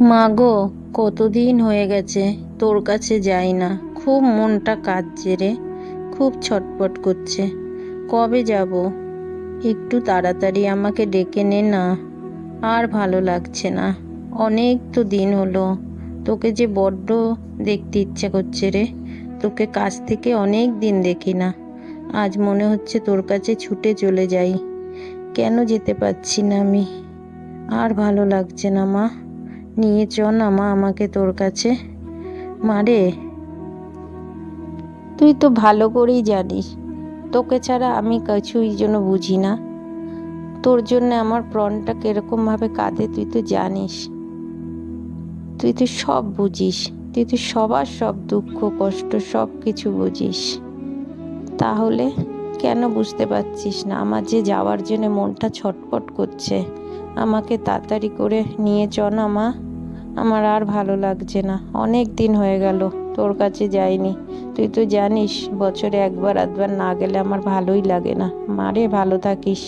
মা গো, কতদিন হয়ে গেছে তোর কাছে যাই না। খুব মনটা কাঁদছে রে, খুব ছটপট করছে। কবে যাব? একটু তাড়াতাড়ি আমাকে ডেকে নে না। আর ভালো লাগছে না। অনেক তো দিন হলো। তোকে যে বড্ড দেখতে ইচ্ছে করছে রে। তোকে কাছ থেকে অনেক দিন দেখি না। আজ মনে হচ্ছে তোর কাছে ছুটে চলে যাই। কেন যেতে পারছি না আমি? আর ভালো লাগছে না মা। নিয়ে চ না মা আমাকে তোর কাছে। মারে, তুই তো ভালো করেই জানিস তোকে ছাড়া আমি কিছুই যেন বুঝি না। তোর জন্য আমার প্রাণটা কিরকম ভাবে কাঁদে তুই তো জানিস। তুই তো সব বুঝিস। তুই তো সবার সব দুঃখ কষ্ট সব কিছু বুঝিস। তাহলে কেন বুঝতে পারছিস না আমার যে যাওয়ার জন্য মনটা ছটফট করছে? আমাকে তাড়াতাড়ি করে নিয়ে চ না মা। আমার আর ভালো লাগছে না। অনেক দিন হয়ে গেল তোর কাছে যাইনি। তুই তো জানিস বছরে একবার আধবার না গেলে আমার ভালোই লাগে না। মারে, ভালো থাকিস।